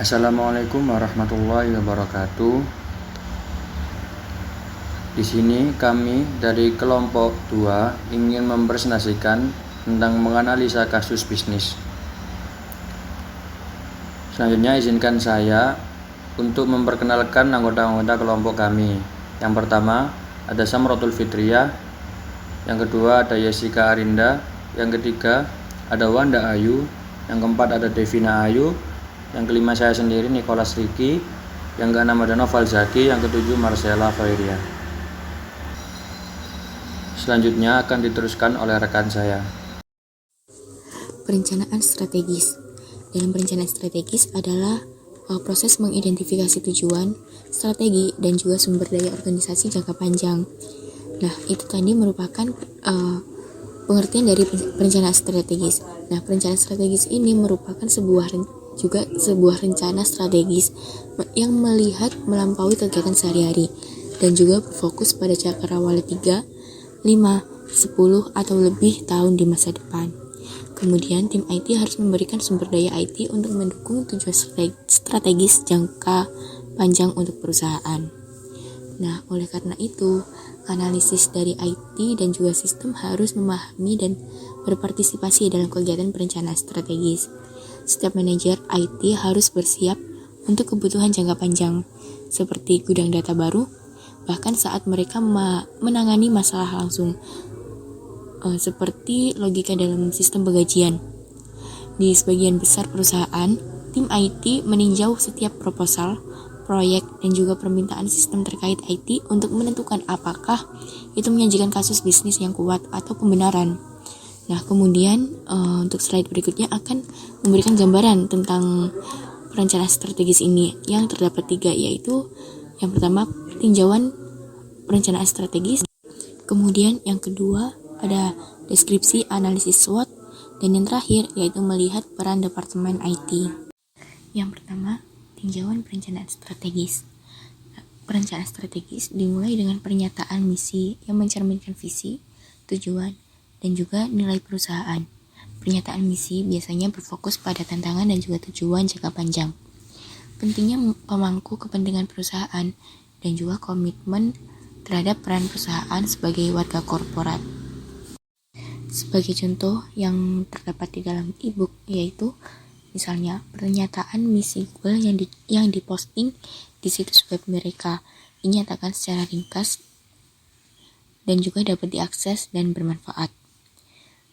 Assalamualaikum warahmatullahi wabarakatuh. Di sini kami dari kelompok 2 ingin mempresentasikan tentang menganalisa kasus bisnis. Selanjutnya izinkan saya untuk memperkenalkan anggota-anggota kelompok kami. Yang pertama ada Samrotul Fitriyah, yang kedua ada Yesika Arinda, yang ketiga ada Wanda Ayu, yang keempat ada Devina Ayu, yang kelima saya sendiri Nicholas Riki, yang keenam ada Noval Zaki, yang ketujuh Marcella Fairia. Selanjutnya akan diteruskan oleh rekan saya. Perencanaan strategis. Dalam perencanaan strategis adalah proses mengidentifikasi tujuan, strategi, dan juga sumber daya organisasi jangka panjang. Nah, itu tadi merupakan pengertian dari perencanaan strategis. Nah, perencanaan strategis ini merupakan sebuah rencana strategis yang melihat melampaui kegiatan sehari-hari dan juga berfokus pada cakrawala 3, 5, 10 atau lebih tahun di masa depan. Kemudian tim IT harus memberikan sumber daya IT untuk mendukung tujuan strategis jangka panjang untuk perusahaan. Nah, oleh karena itu, analisis dari IT dan juga sistem harus memahami dan berpartisipasi dalam kegiatan perencanaan strategis. Setiap manajer IT harus bersiap untuk kebutuhan jangka panjang, seperti gudang data baru, bahkan saat mereka menangani masalah langsung, seperti logika dalam sistem penggajian. Di sebagian besar perusahaan, tim IT meninjau setiap proposal, proyek, dan juga permintaan sistem terkait IT untuk menentukan apakah itu menyajikan kasus bisnis yang kuat atau pembenaran. Nah, kemudian untuk slide berikutnya akan memberikan gambaran tentang perencanaan strategis ini yang terdapat 3, yaitu yang pertama tinjauan perencanaan strategis, kemudian yang kedua ada deskripsi analisis SWOT, dan yang terakhir yaitu melihat peran departemen IT. Yang pertama, tinjauan perencanaan strategis. Perencanaan strategis dimulai dengan pernyataan misi yang mencerminkan visi, tujuan, dan juga nilai perusahaan. Pernyataan misi biasanya berfokus pada tantangan dan juga tujuan jangka panjang. Pentingnya pemangku kepentingan perusahaan dan juga komitmen terhadap peran perusahaan sebagai warga korporat. Sebagai contoh yang terdapat di dalam e-book yaitu misalnya pernyataan misi Google yang diposting di situs web mereka dinyatakan secara ringkas dan juga dapat diakses dan bermanfaat.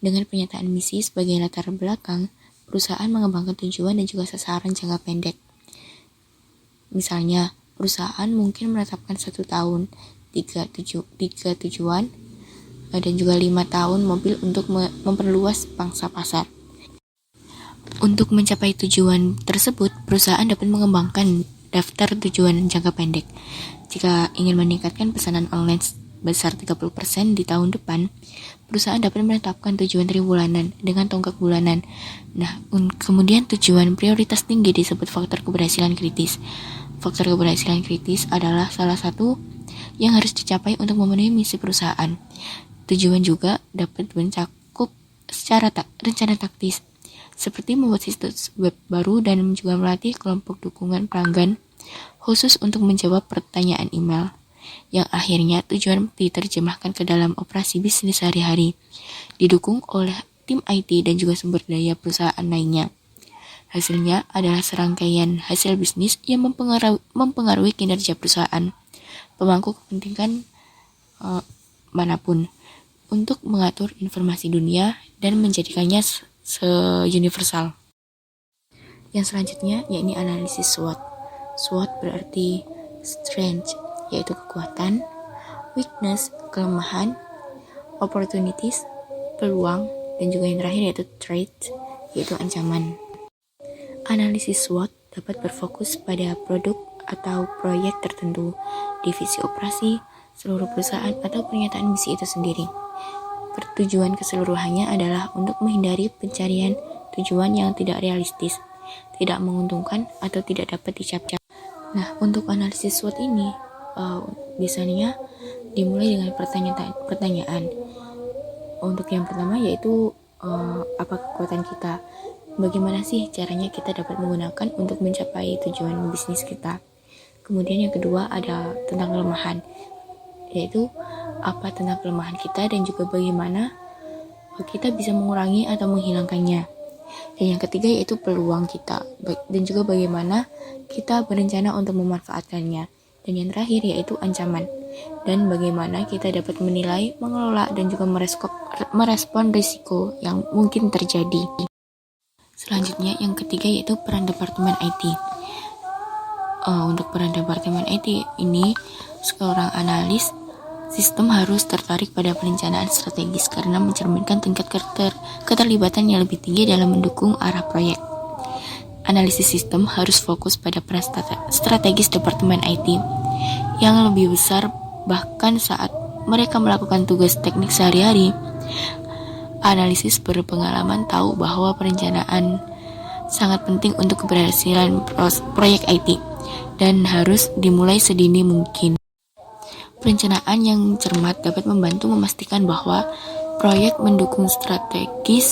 Dengan pernyataan misi sebagai latar belakang, perusahaan mengembangkan tujuan dan juga sasaran jangka pendek. Misalnya, perusahaan mungkin menetapkan 1 tahun, 3 tujuan, dan juga 5 tahun mobil untuk memperluas pangsa pasar. Untuk mencapai tujuan tersebut, perusahaan dapat mengembangkan daftar tujuan jangka pendek. Jika ingin meningkatkan pesanan online besar 30% di tahun depan, perusahaan dapat menetapkan tujuan tribulanan dengan tonggak bulanan. Nah, kemudian tujuan prioritas tinggi disebut faktor keberhasilan kritis. Faktor keberhasilan kritis adalah salah satu yang harus dicapai untuk memenuhi misi perusahaan. Tujuan juga dapat mencakup secara rencana taktis, seperti membuat situs web baru dan juga melatih kelompok dukungan pelanggan khusus untuk menjawab pertanyaan email, yang akhirnya tujuan diterjemahkan ke dalam operasi bisnis sehari-hari, didukung oleh tim IT dan juga sumber daya perusahaan lainnya. Hasilnya adalah serangkaian hasil bisnis yang mempengaruhi kinerja perusahaan, pemangku kepentingan manapun, untuk mengatur informasi dunia dan menjadikannya se-universal. Yang selanjutnya yakni analisis SWOT. SWOT berarti strength, yaitu kekuatan, weakness, kelemahan, opportunities, peluang, dan juga yang terakhir yaitu threat, yaitu ancaman. Analisis SWOT dapat berfokus pada produk atau proyek tertentu, divisi operasi, seluruh perusahaan, atau pernyataan misi itu sendiri. Tujuan keseluruhannya adalah untuk menghindari pencarian tujuan yang tidak realistis, tidak menguntungkan, atau tidak dapat dicapai. Nah, untuk analisis SWOT ini biasanya dimulai dengan pertanyaan. Untuk yang pertama yaitu apa kekuatan kita, bagaimana sih caranya kita dapat menggunakan untuk mencapai tujuan bisnis kita. Kemudian yang kedua ada tentang kelemahan, yaitu apa tentang kelemahan kita dan juga bagaimana kita bisa mengurangi atau menghilangkannya. Dan yang ketiga yaitu peluang kita dan juga bagaimana kita berencana untuk memanfaatkannya. Dan yang terakhir yaitu ancaman dan bagaimana kita dapat menilai, mengelola dan juga merespon risiko yang mungkin terjadi. Selanjutnya yang ketiga yaitu peran Departemen IT. Untuk peran Departemen IT ini, seorang analis sistem harus tertarik pada perencanaan strategis karena mencerminkan tingkat keterlibatan yang lebih tinggi dalam mendukung arah proyek. Analisis sistem harus fokus pada peran strategis Departemen IT yang lebih besar, bahkan saat mereka melakukan tugas teknik sehari-hari. Analisis berpengalaman tahu bahwa perencanaan sangat penting untuk keberhasilan proyek IT dan harus dimulai sedini mungkin. Perencanaan yang cermat dapat membantu memastikan bahwa proyek mendukung strategi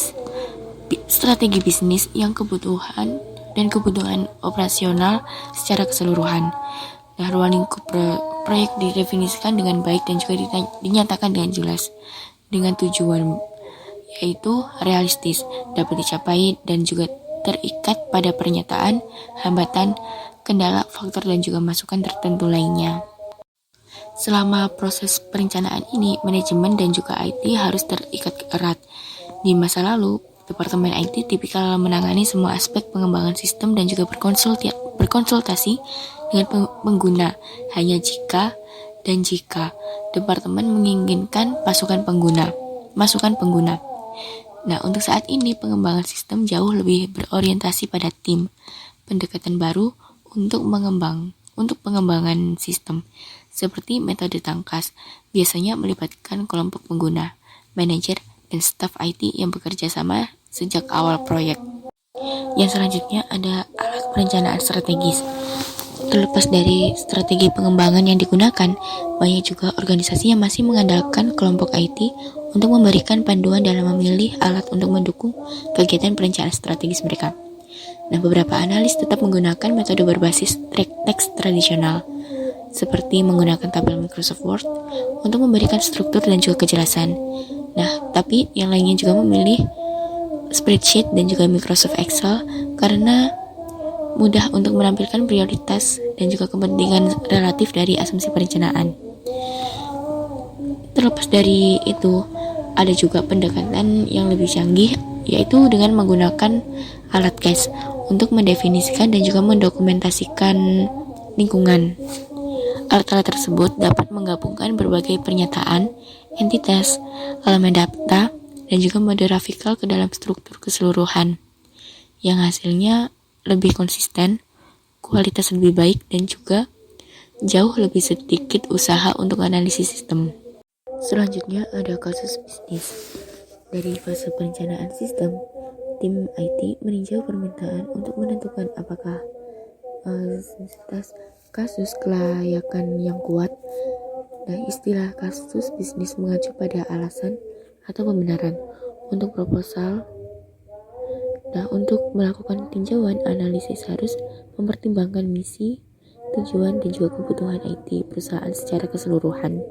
bisnis yang kebutuhan operasional secara keseluruhan. Nah, ruang lingkup proyek didefinisikan dengan baik dan juga dinyatakan dengan jelas dengan tujuan yaitu realistis, dapat dicapai dan juga terikat pada pernyataan, hambatan, kendala, faktor dan juga masukan tertentu lainnya. Selama proses perencanaan ini, manajemen dan juga IT harus terikat erat. Di masa lalu, Departemen IT tipikal menangani semua aspek pengembangan sistem dan juga berkonsultasi dengan pengguna hanya jika departemen menginginkan masukan pengguna. Nah, untuk saat ini pengembangan sistem jauh lebih berorientasi pada tim, pendekatan baru untuk pengembangan sistem, seperti metode tangkas, biasanya melibatkan kelompok pengguna, manajer, dan staf IT yang bekerja sama sejak awal proyek. Yang selanjutnya ada alat perencanaan strategis. Terlepas dari strategi pengembangan yang digunakan, banyak juga organisasi yang masih mengandalkan kelompok IT untuk memberikan panduan dalam memilih alat untuk mendukung kegiatan perencanaan strategis mereka. Nah, beberapa analis tetap menggunakan metode berbasis teks tradisional, seperti menggunakan tabel Microsoft Word untuk memberikan struktur dan juga kejelasan. Nah, tapi yang lainnya juga memilih spreadsheet dan juga Microsoft Excel karena mudah untuk menampilkan prioritas dan juga kepentingan relatif dari asumsi perencanaan. Terlepas dari itu, ada juga pendekatan yang lebih canggih, yaitu dengan menggunakan alat CAS untuk mendefinisikan dan juga mendokumentasikan lingkungan. Alat-alat tersebut dapat menggabungkan berbagai pernyataan, entitas, elemen data, dan juga mode grafikal ke dalam struktur keseluruhan, yang hasilnya lebih konsisten, kualitas lebih baik, dan juga jauh lebih sedikit usaha untuk analisis sistem. Selanjutnya ada kasus bisnis. Dari fase perencanaan sistem, tim IT meninjau permintaan untuk menentukan apakah kasus kelayakan yang kuat. Nah, istilah kasus bisnis mengacu pada alasan atau pembenaran untuk proposal. Nah, untuk melakukan tinjauan, analisis harus mempertimbangkan misi, tujuan, dan juga kebutuhan IT perusahaan secara keseluruhan.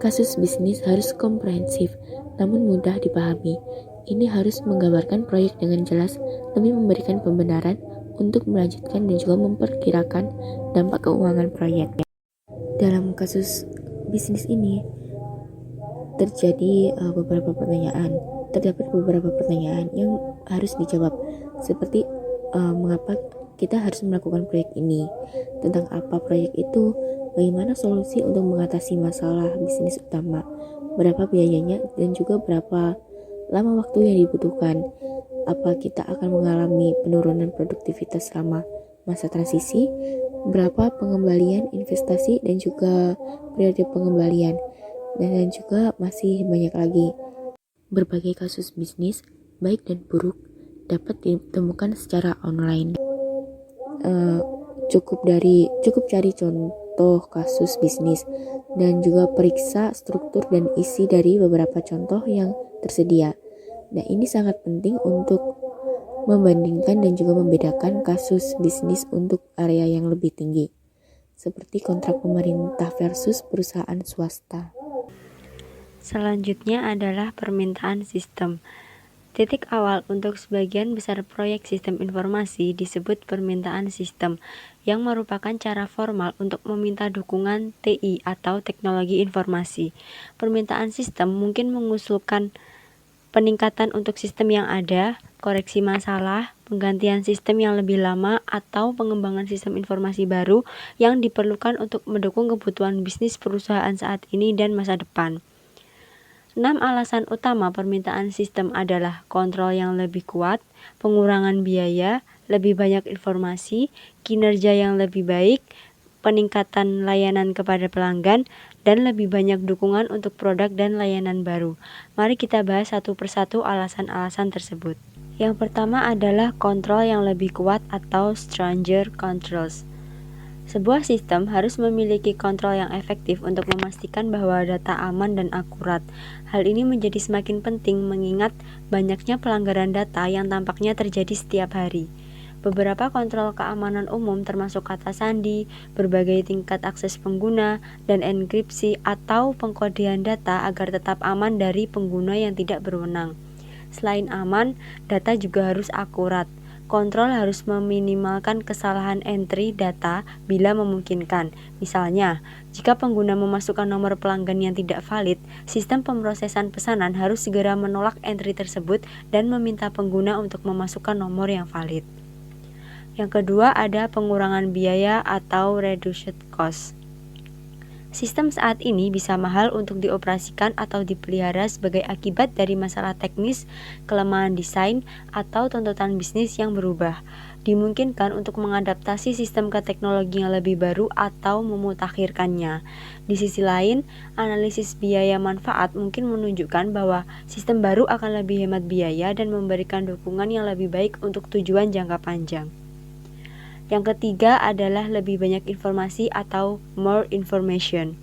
Kasus bisnis harus komprehensif, namun mudah dipahami. Ini harus menggambarkan proyek dengan jelas, demi memberikan pembenaran untuk melanjutkan dan juga memperkirakan dampak keuangan proyek. Dalam kasus bisnis ini, terdapat beberapa pertanyaan yang harus dijawab, seperti mengapa kita harus melakukan proyek ini, tentang apa proyek itu, bagaimana solusi untuk mengatasi masalah bisnis utama, berapa biayanya, dan juga berapa lama waktu yang dibutuhkan, apa kita akan mengalami penurunan produktivitas selama masa transisi, berapa pengembalian investasi dan juga periode pengembalian, dan juga masih banyak lagi. Berbagai kasus bisnis, baik dan buruk, dapat ditemukan secara online. Cukup cari contoh kasus bisnis dan juga periksa struktur dan isi dari beberapa contoh yang tersedia. Nah, ini sangat penting untuk membandingkan dan juga membedakan kasus bisnis untuk area yang lebih tinggi, seperti kontrak pemerintah versus perusahaan swasta. Selanjutnya adalah permintaan sistem. Titik awal untuk sebagian besar proyek sistem informasi disebut permintaan sistem, yang merupakan cara formal untuk meminta dukungan TI atau teknologi informasi. Permintaan sistem mungkin mengusulkan peningkatan untuk sistem yang ada, koreksi masalah, penggantian sistem yang lebih lama, atau pengembangan sistem informasi baru yang diperlukan untuk mendukung kebutuhan bisnis perusahaan saat ini dan masa depan. 6 alasan utama permintaan sistem adalah kontrol yang lebih kuat, pengurangan biaya, lebih banyak informasi, kinerja yang lebih baik, peningkatan layanan kepada pelanggan, dan lebih banyak dukungan untuk produk dan layanan baru. Mari kita bahas satu persatu alasan-alasan tersebut. Yang pertama adalah kontrol yang lebih kuat atau stronger controls. Sebuah sistem harus memiliki kontrol yang efektif untuk memastikan bahwa data aman dan akurat. Hal ini menjadi semakin penting mengingat banyaknya pelanggaran data yang tampaknya terjadi setiap hari. Beberapa kontrol keamanan umum termasuk kata sandi, berbagai tingkat akses pengguna, dan enkripsi atau pengkodean data agar tetap aman dari pengguna yang tidak berwenang. Selain aman, data juga harus akurat. Kontrol harus meminimalkan kesalahan entry data bila memungkinkan. Misalnya, jika pengguna memasukkan nomor pelanggan yang tidak valid, sistem pemrosesan pesanan harus segera menolak entry tersebut dan meminta pengguna untuk memasukkan nomor yang valid. Yang kedua ada pengurangan biaya atau reduced cost. Sistem saat ini bisa mahal untuk dioperasikan atau dipelihara sebagai akibat dari masalah teknis, kelemahan desain, atau tuntutan bisnis yang berubah. Dimungkinkan untuk mengadaptasi sistem ke teknologi yang lebih baru atau memutakhirkannya. Di sisi lain, analisis biaya manfaat mungkin menunjukkan bahwa sistem baru akan lebih hemat biaya dan memberikan dukungan yang lebih baik untuk tujuan jangka panjang. Yang ketiga adalah lebih banyak informasi atau more information.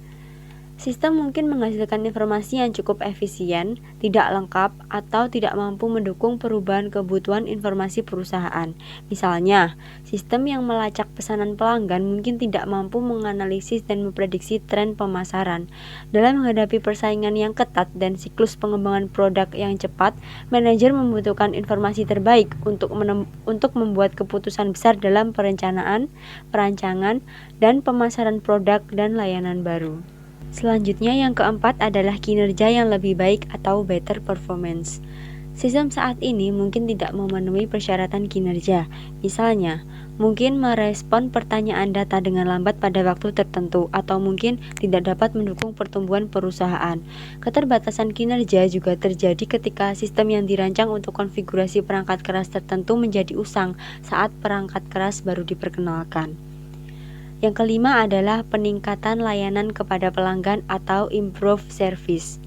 Sistem mungkin menghasilkan informasi yang cukup efisien, tidak lengkap, atau tidak mampu mendukung perubahan kebutuhan informasi perusahaan. Misalnya, sistem yang melacak pesanan pelanggan mungkin tidak mampu menganalisis dan memprediksi tren pemasaran. Dalam menghadapi persaingan yang ketat dan siklus pengembangan produk yang cepat, manajer membutuhkan informasi terbaik untuk membuat keputusan besar dalam perencanaan, perancangan, dan pemasaran produk dan layanan baru. Selanjutnya yang keempat adalah kinerja yang lebih baik atau better performance. Sistem saat ini mungkin tidak memenuhi persyaratan kinerja. Misalnya, mungkin merespon pertanyaan data dengan lambat pada waktu tertentu atau mungkin tidak dapat mendukung pertumbuhan perusahaan. Keterbatasan kinerja juga terjadi ketika sistem yang dirancang untuk konfigurasi perangkat keras tertentu menjadi usang saat perangkat keras baru diperkenalkan. Yang kelima adalah peningkatan layanan kepada pelanggan atau improve service.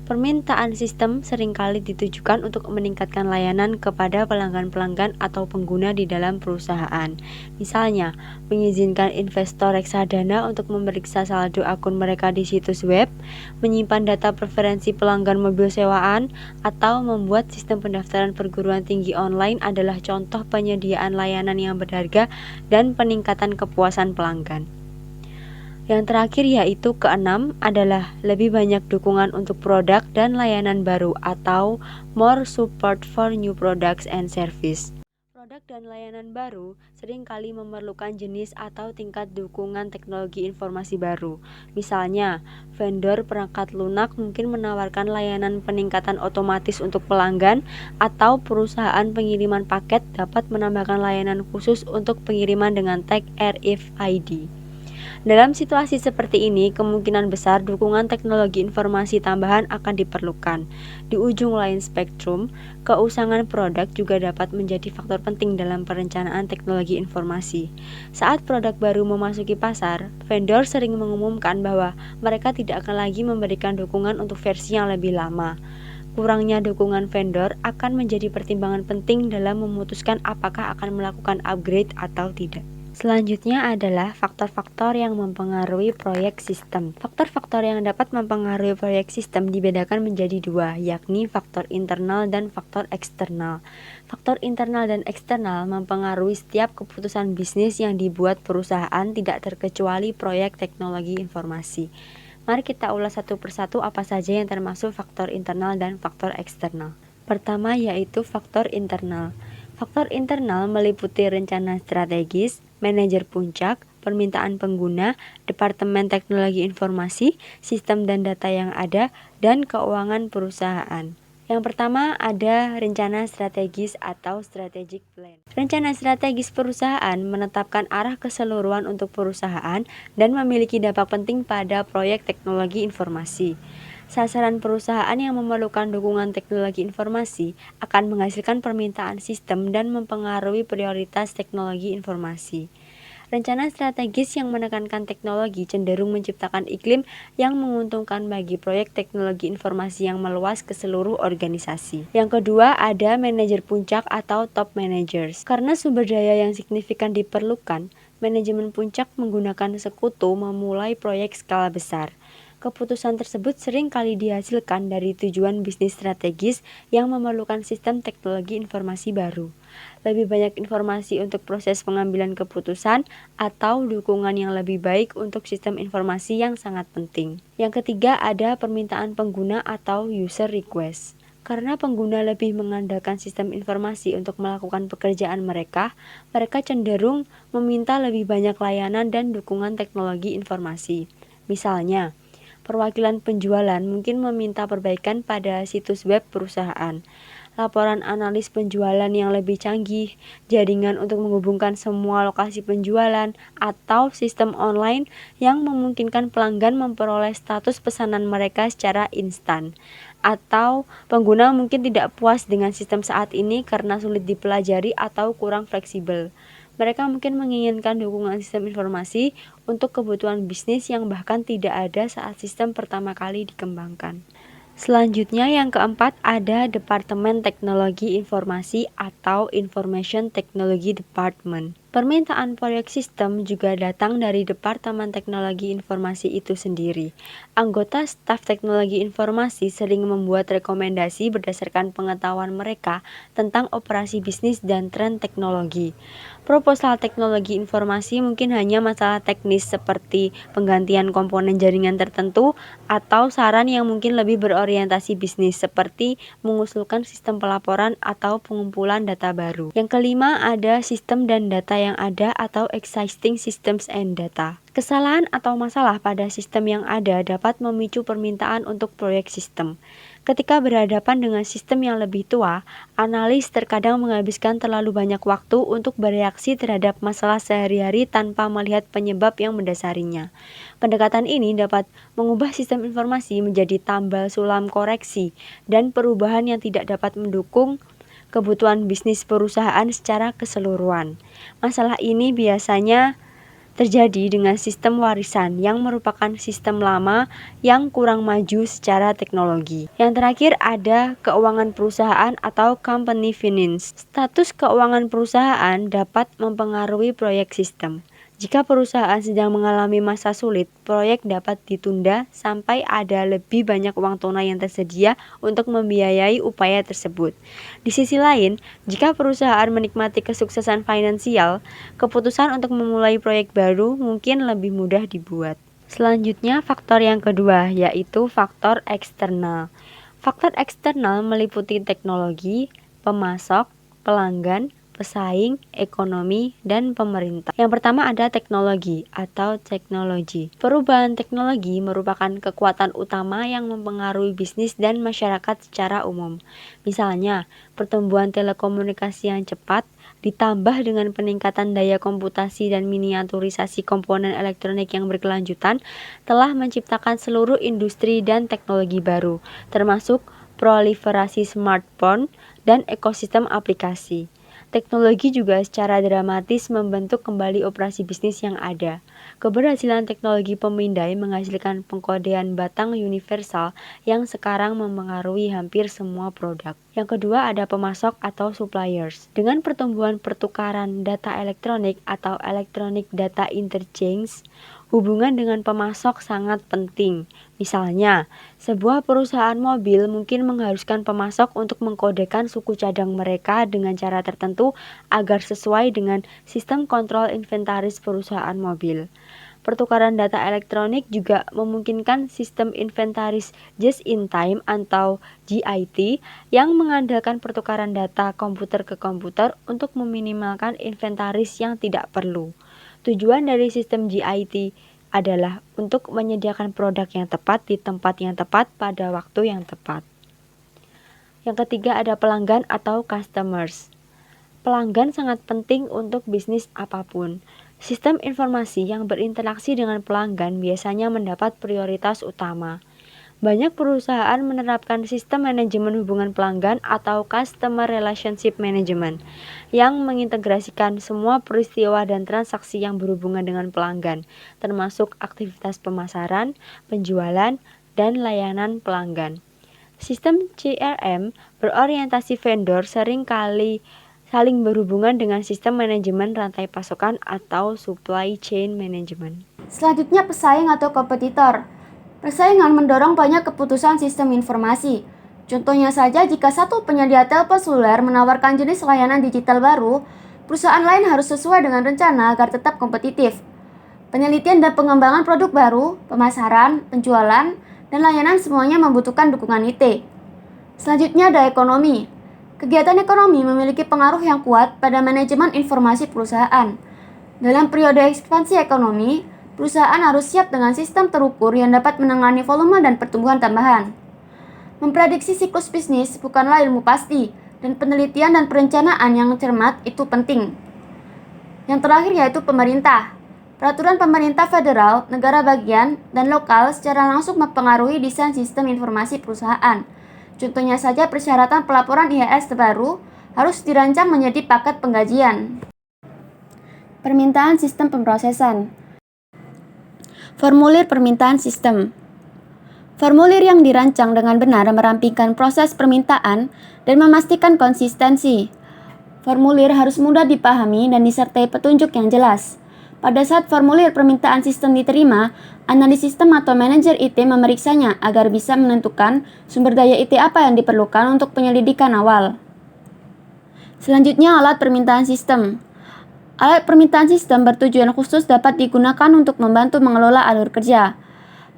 Permintaan sistem seringkali ditujukan untuk meningkatkan layanan kepada pelanggan-pelanggan atau pengguna di dalam perusahaan. Misalnya, mengizinkan investor reksadana untuk memeriksa saldo akun mereka di situs web, menyimpan data preferensi pelanggan mobil sewaan, atau membuat sistem pendaftaran perguruan tinggi online adalah contoh penyediaan layanan yang berharga dan peningkatan kepuasan pelanggan. Yang terakhir yaitu keenam adalah lebih banyak dukungan untuk produk dan layanan baru atau more support for new products and service. Produk dan layanan baru seringkali memerlukan jenis atau tingkat dukungan teknologi informasi baru. Misalnya, vendor perangkat lunak mungkin menawarkan layanan peningkatan otomatis untuk pelanggan atau perusahaan pengiriman paket dapat menambahkan layanan khusus untuk pengiriman dengan tag RFID. Dalam situasi seperti ini, kemungkinan besar dukungan teknologi informasi tambahan akan diperlukan. Di ujung lain spektrum, keusangan produk juga dapat menjadi faktor penting dalam perencanaan teknologi informasi. Saat produk baru memasuki pasar, vendor sering mengumumkan bahwa mereka tidak akan lagi memberikan dukungan untuk versi yang lebih lama. Kurangnya dukungan vendor akan menjadi pertimbangan penting dalam memutuskan apakah akan melakukan upgrade atau tidak. Selanjutnya adalah faktor-faktor yang mempengaruhi proyek sistem. Faktor-faktor yang dapat mempengaruhi proyek sistem dibedakan menjadi dua, yakni faktor internal dan faktor eksternal. Faktor internal dan eksternal mempengaruhi setiap keputusan bisnis yang dibuat perusahaan, tidak terkecuali proyek teknologi informasi. Mari kita ulas satu persatu apa saja yang termasuk faktor internal dan faktor eksternal. Pertama yaitu faktor internal. Faktor internal meliputi rencana strategis, manajer puncak, permintaan pengguna, departemen teknologi informasi, sistem dan data yang ada, dan keuangan perusahaan. Yang pertama ada rencana strategis atau strategic plan. Rencana strategis perusahaan menetapkan arah keseluruhan untuk perusahaan dan memiliki dampak penting pada proyek teknologi informasi. Sasaran perusahaan yang memerlukan dukungan teknologi informasi akan menghasilkan permintaan sistem dan mempengaruhi prioritas teknologi informasi. Rencana strategis yang menekankan teknologi cenderung menciptakan iklim yang menguntungkan bagi proyek teknologi informasi yang meluas ke seluruh organisasi. Yang kedua ada manajer puncak atau top managers. Karena sumber daya yang signifikan diperlukan, manajemen puncak menggunakan sekutu memulai proyek skala besar. Keputusan tersebut sering kali dihasilkan dari tujuan bisnis strategis yang memerlukan sistem teknologi informasi baru, lebih banyak informasi untuk proses pengambilan keputusan, atau dukungan yang lebih baik untuk sistem informasi yang sangat penting. Yang ketiga ada permintaan pengguna atau user request. Karena pengguna lebih mengandalkan sistem informasi untuk melakukan pekerjaan mereka cenderung meminta lebih banyak layanan dan dukungan teknologi informasi. Misalnya, perwakilan penjualan mungkin meminta perbaikan pada situs web perusahaan, laporan analis penjualan yang lebih canggih, jaringan untuk menghubungkan semua lokasi penjualan, atau sistem online yang memungkinkan pelanggan memperoleh status pesanan mereka secara instan. Atau pengguna mungkin tidak puas dengan sistem saat ini karena sulit dipelajari atau kurang fleksibel. Mereka mungkin menginginkan dukungan sistem informasi untuk kebutuhan bisnis yang bahkan tidak ada saat sistem pertama kali dikembangkan. Selanjutnya yang keempat ada Departemen Teknologi Informasi atau Information Technology Department. Permintaan proyek sistem juga datang dari Departemen Teknologi Informasi itu sendiri. Anggota staf teknologi informasi sering membuat rekomendasi berdasarkan pengetahuan mereka tentang operasi bisnis dan tren teknologi. Proposal teknologi informasi mungkin hanya masalah teknis seperti penggantian komponen jaringan tertentu atau saran yang mungkin lebih berorientasi bisnis seperti mengusulkan sistem pelaporan atau pengumpulan data baru. Yang kelima ada sistem dan data yang ada atau existing systems and data. Kesalahan atau masalah pada sistem yang ada dapat memicu permintaan untuk proyek sistem. Ketika berhadapan dengan sistem yang lebih tua, analis terkadang menghabiskan terlalu banyak waktu untuk bereaksi terhadap masalah sehari-hari tanpa melihat penyebab yang mendasarinya. Pendekatan ini dapat mengubah sistem informasi menjadi tambal sulam koreksi dan perubahan yang tidak dapat mendukung kebutuhan bisnis perusahaan secara keseluruhan. Masalah ini biasanya terjadi dengan sistem warisan yang merupakan sistem lama yang kurang maju secara teknologi. Yang terakhir ada keuangan perusahaan atau company finance. Status keuangan perusahaan dapat mempengaruhi proyek sistem. Jika perusahaan sedang mengalami masa sulit, proyek dapat ditunda sampai ada lebih banyak uang tunai yang tersedia untuk membiayai upaya tersebut. Di sisi lain, jika perusahaan menikmati kesuksesan finansial, keputusan untuk memulai proyek baru mungkin lebih mudah dibuat. Selanjutnya, faktor yang kedua yaitu faktor eksternal. Faktor eksternal meliputi teknologi, pemasok, pelanggan, pesaing, ekonomi, dan pemerintah. Yang pertama ada teknologi atau teknologi. Perubahan teknologi merupakan kekuatan utama yang mempengaruhi bisnis dan masyarakat secara umum. Misalnya, pertumbuhan telekomunikasi yang cepat ditambah dengan peningkatan daya komputasi dan miniaturisasi komponen elektronik yang berkelanjutan telah menciptakan seluruh industri dan teknologi baru, termasuk proliferasi smartphone dan ekosistem aplikasi. teknologi juga secara dramatis membentuk kembali operasi bisnis yang ada. Keberhasilan teknologi pemindai menghasilkan pengkodean batang universal yang sekarang mempengaruhi hampir semua produk. Yang kedua ada pemasok atau suppliers. Dengan pertumbuhan pertukaran data elektronik atau electronic data interchange, hubungan dengan pemasok sangat penting. Misalnya, sebuah perusahaan mobil mungkin mengharuskan pemasok untuk mengkodekan suku cadang mereka dengan cara tertentu agar sesuai dengan sistem kontrol inventaris perusahaan mobil. Pertukaran data elektronik juga memungkinkan sistem inventaris just in time atau JIT yang mengandalkan pertukaran data komputer ke komputer untuk meminimalkan inventaris yang tidak perlu. Tujuan dari sistem JIT adalah untuk menyediakan produk yang tepat di tempat yang tepat pada waktu yang tepat. Yang ketiga ada pelanggan atau customers. Pelanggan sangat penting untuk bisnis apapun. Sistem informasi yang berinteraksi dengan pelanggan biasanya mendapat prioritas utama. Banyak perusahaan menerapkan sistem manajemen hubungan pelanggan atau Customer Relationship Management yang mengintegrasikan semua peristiwa dan transaksi yang berhubungan dengan pelanggan, termasuk aktivitas pemasaran, penjualan, dan layanan pelanggan. Sistem CRM berorientasi vendor seringkali saling berhubungan dengan sistem manajemen rantai pasokan atau supply chain management. Selanjutnya pesaing atau kompetitor. Persaingan mendorong banyak keputusan sistem informasi. Contohnya saja jika satu penyedia telepon seluler menawarkan jenis layanan digital baru, perusahaan lain harus sesuai dengan rencana agar tetap kompetitif. Penelitian dan pengembangan produk baru, pemasaran, penjualan, dan layanan semuanya membutuhkan dukungan IT. Selanjutnya ada ekonomi. Kegiatan ekonomi memiliki pengaruh yang kuat pada manajemen informasi perusahaan. Dalam periode ekspansi ekonomi, perusahaan harus siap dengan sistem terukur yang dapat menangani volume dan pertumbuhan tambahan. Memprediksi siklus bisnis bukanlah ilmu pasti, dan penelitian dan perencanaan yang cermat itu penting. Yang terakhir yaitu pemerintah. Peraturan pemerintah federal, negara bagian, dan lokal secara langsung mempengaruhi desain sistem informasi perusahaan. Contohnya saja persyaratan pelaporan IHS terbaru harus dirancang menjadi paket penggajian. Permintaan sistem pemrosesan. Formulir permintaan sistem. Formulir yang dirancang dengan benar merampingkan proses permintaan dan memastikan konsistensi. Formulir harus mudah dipahami dan disertai petunjuk yang jelas. Pada saat formulir permintaan sistem diterima, analis sistem atau manajer IT memeriksanya agar bisa menentukan sumber daya IT apa yang diperlukan untuk penyelidikan awal. Selanjutnya, alat permintaan sistem. Alat permintaan sistem bertujuan khusus dapat digunakan untuk membantu mengelola alur kerja.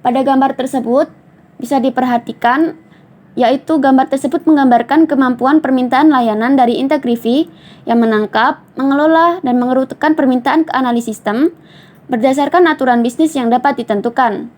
Pada gambar tersebut bisa diperhatikan, yaitu gambar tersebut menggambarkan kemampuan permintaan layanan dari Integrivi yang menangkap, mengelola, dan mengerutukan permintaan ke analis sistem berdasarkan aturan bisnis yang dapat ditentukan.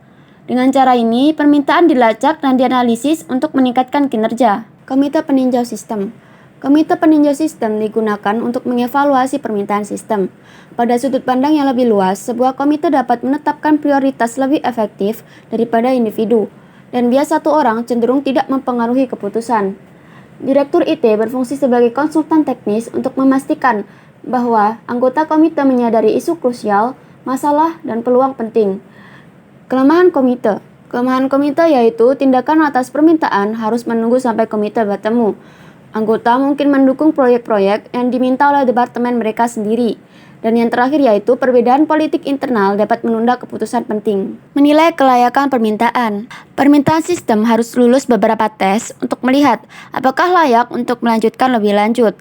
Dengan cara ini, permintaan dilacak dan dianalisis untuk meningkatkan kinerja. Komite peninjau sistem. Komite peninjau sistem digunakan untuk mengevaluasi permintaan sistem. Pada sudut pandang yang lebih luas, sebuah komite dapat menetapkan prioritas lebih efektif daripada individu, dan bias satu orang cenderung tidak mempengaruhi keputusan. Direktur IT berfungsi sebagai konsultan teknis untuk memastikan bahwa anggota komite menyadari isu krusial, masalah, dan peluang penting. Kelemahan komite. Kelemahan komite yaitu tindakan atas permintaan harus menunggu sampai komite bertemu. Anggota mungkin mendukung proyek-proyek yang diminta oleh departemen mereka sendiri. Dan yang terakhir yaitu perbedaan politik internal dapat menunda keputusan penting. Menilai kelayakan permintaan. Permintaan sistem harus lulus beberapa tes untuk melihat apakah layak untuk melanjutkan lebih lanjut.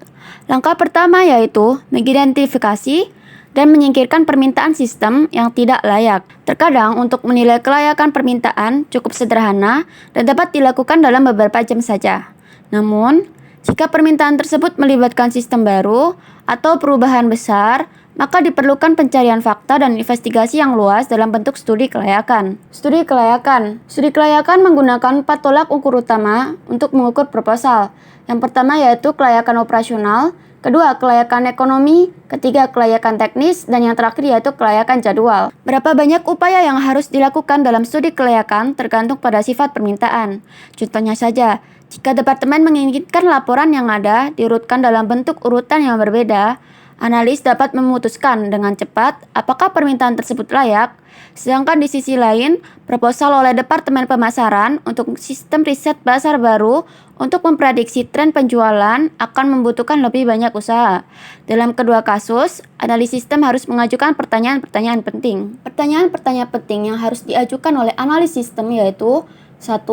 Langkah pertama yaitu mengidentifikasi dan menyingkirkan permintaan sistem yang tidak layak. Terkadang untuk menilai kelayakan permintaan cukup sederhana dan dapat dilakukan dalam beberapa jam saja. Namun, jika permintaan tersebut melibatkan sistem baru atau perubahan besar, maka diperlukan pencarian fakta dan investigasi yang luas dalam bentuk studi kelayakan. Studi kelayakan. Studi kelayakan menggunakan 4 tolak ukur utama untuk mengukur proposal. Yang pertama yaitu kelayakan operasional, Kedua, kelayakan ekonomi. Ketiga, kelayakan teknis. Dan yang terakhir yaitu kelayakan jadwal. Berapa banyak upaya yang harus dilakukan dalam studi kelayakan tergantung pada sifat permintaan. Contohnya saja, jika departemen menginginkan laporan yang ada diurutkan dalam bentuk urutan yang berbeda, analis dapat memutuskan dengan cepat apakah permintaan tersebut layak. Sedangkan di sisi lain, proposal oleh Departemen Pemasaran untuk sistem riset pasar baru untuk memprediksi tren penjualan akan membutuhkan lebih banyak usaha. Dalam kedua kasus, analis sistem harus mengajukan pertanyaan-pertanyaan penting. Pertanyaan-pertanyaan penting yang harus diajukan oleh analis sistem yaitu 1.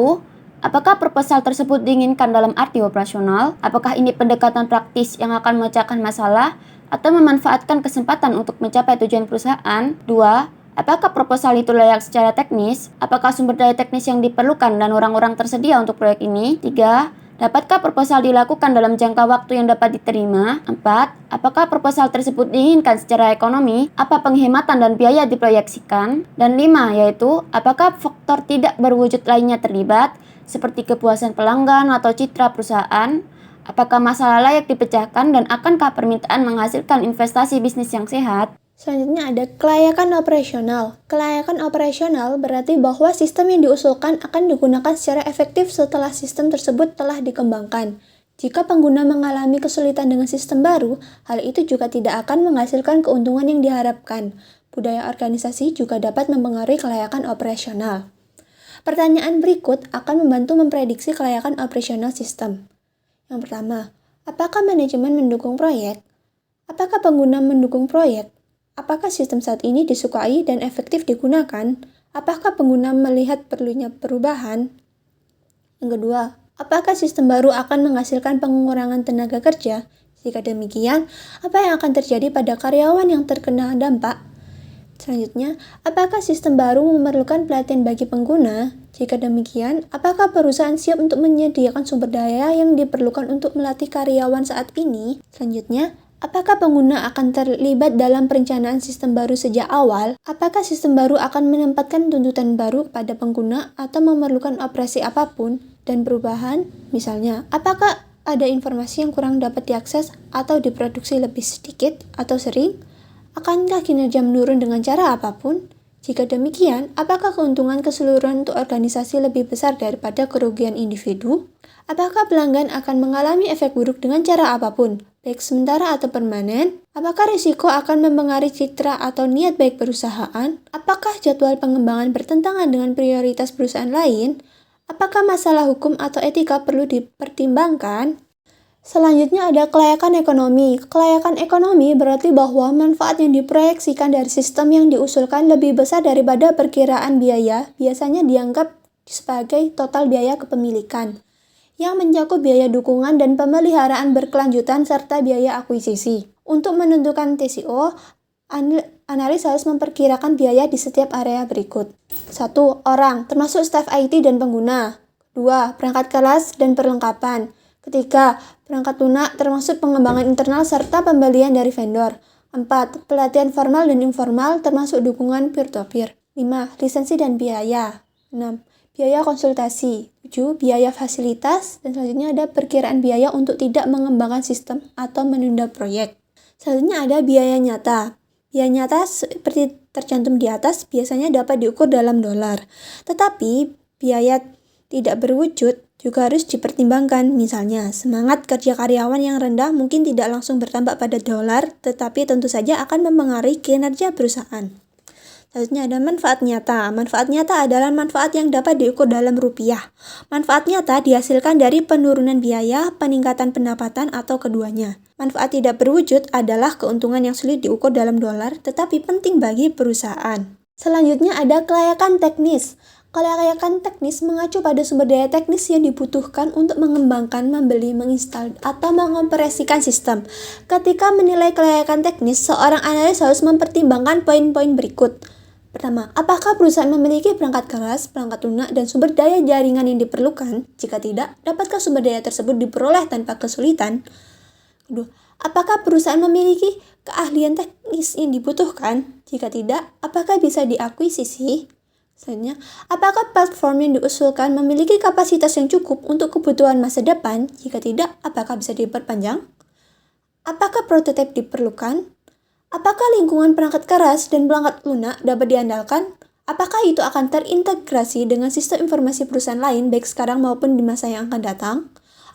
Apakah proposal tersebut diinginkan dalam arti operasional? Apakah ini pendekatan praktis yang akan memecahkan masalah atau memanfaatkan kesempatan untuk mencapai tujuan perusahaan? 2. Apakah proposal itu layak secara teknis? Apakah sumber daya teknis yang diperlukan dan orang-orang tersedia untuk proyek ini? 3. Dapatkah proposal dilakukan dalam jangka waktu yang dapat diterima? 4. Apakah proposal tersebut diinginkan secara ekonomi? Apa penghematan dan biaya diproyeksikan? Dan 5. Yaitu, apakah faktor tidak berwujud lainnya terlibat, seperti kepuasan pelanggan atau citra perusahaan? Apakah masalah layak dipecahkan dan akankah permintaan menghasilkan investasi bisnis yang sehat? Selanjutnya ada kelayakan operasional. Kelayakan operasional berarti bahwa sistem yang diusulkan akan digunakan secara efektif setelah sistem tersebut telah dikembangkan. Jika pengguna mengalami kesulitan dengan sistem baru, hal itu juga tidak akan menghasilkan keuntungan yang diharapkan. Budaya organisasi juga dapat mempengaruhi kelayakan operasional. Pertanyaan berikut akan membantu memprediksi kelayakan operasional sistem. Yang pertama, apakah manajemen mendukung proyek? Apakah pengguna mendukung proyek? Apakah sistem saat ini disukai dan efektif digunakan? Apakah pengguna melihat perlunya perubahan? Yang kedua, apakah sistem baru akan menghasilkan pengurangan tenaga kerja? Jika demikian, apa yang akan terjadi pada karyawan yang terkena dampak? Selanjutnya, apakah sistem baru memerlukan pelatihan bagi pengguna? Jika demikian, apakah perusahaan siap untuk menyediakan sumber daya yang diperlukan untuk melatih karyawan saat ini? Selanjutnya, apakah pengguna akan terlibat dalam perencanaan sistem baru sejak awal? Apakah sistem baru akan menempatkan tuntutan baru kepada pengguna atau memerlukan operasi apapun dan perubahan? Misalnya, apakah ada informasi yang kurang dapat diakses atau diproduksi lebih sedikit atau sering? Akankah kinerja menurun dengan cara apapun? Jika demikian, apakah keuntungan keseluruhan untuk organisasi lebih besar daripada kerugian individu? Apakah pelanggan akan mengalami efek buruk dengan cara apapun, baik sementara atau permanen? Apakah risiko akan mempengaruhi citra atau niat baik perusahaan? Apakah jadwal pengembangan bertentangan dengan prioritas perusahaan lain? Apakah masalah hukum atau etika perlu dipertimbangkan? Selanjutnya ada kelayakan ekonomi. Kelayakan ekonomi berarti bahwa manfaat yang diproyeksikan dari sistem yang diusulkan lebih besar daripada perkiraan biaya, biasanya dianggap sebagai total biaya kepemilikan, yang mencakup biaya dukungan dan pemeliharaan berkelanjutan serta biaya akuisisi. Untuk menentukan TCO, analis harus memperkirakan biaya di setiap area berikut. 1. Orang, termasuk staf IT dan pengguna. 2. Perangkat keras dan perlengkapan. Ketiga, perangkat lunak termasuk pengembangan internal serta pembelian dari vendor. 4. Pelatihan formal dan informal termasuk dukungan peer-to-peer. 5. Lisensi dan biaya. 6. Biaya konsultasi. 7. Biaya fasilitas. Dan selanjutnya ada perkiraan biaya untuk tidak mengembangkan sistem atau menunda proyek. Selanjutnya ada biaya nyata. Biaya nyata seperti tercantum di atas biasanya dapat diukur dalam dolar. Tetapi biaya tidak berwujud juga harus dipertimbangkan. Misalnya, semangat kerja karyawan yang rendah mungkin tidak langsung bertambah pada dolar, tetapi tentu saja akan mempengaruhi kinerja perusahaan. Selanjutnya ada manfaat nyata. Manfaat nyata adalah manfaat yang dapat diukur dalam rupiah. Manfaat nyata dihasilkan dari penurunan biaya, peningkatan pendapatan, atau keduanya. Manfaat tidak berwujud adalah keuntungan yang sulit diukur dalam dolar, tetapi penting bagi perusahaan. Selanjutnya ada kelayakan teknis. Kelayakan teknis mengacu pada sumber daya teknis yang dibutuhkan untuk mengembangkan, membeli, menginstal, atau mengoperasikan sistem. Ketika menilai kelayakan teknis, seorang analis harus mempertimbangkan poin-poin berikut. Pertama, apakah perusahaan memiliki perangkat keras, perangkat lunak, dan sumber daya jaringan yang diperlukan? Jika tidak, dapatkah sumber daya tersebut diperoleh tanpa kesulitan? Kedua, apakah perusahaan memiliki keahlian teknis yang dibutuhkan? Jika tidak, apakah bisa diakuisisi? Selanjutnya, apakah platform yang diusulkan memiliki kapasitas yang cukup untuk kebutuhan masa depan? Jika tidak, apakah bisa diperpanjang? Apakah prototipe diperlukan? Apakah lingkungan perangkat keras dan perangkat lunak dapat diandalkan? Apakah itu akan terintegrasi dengan sistem informasi perusahaan lain baik sekarang maupun di masa yang akan datang?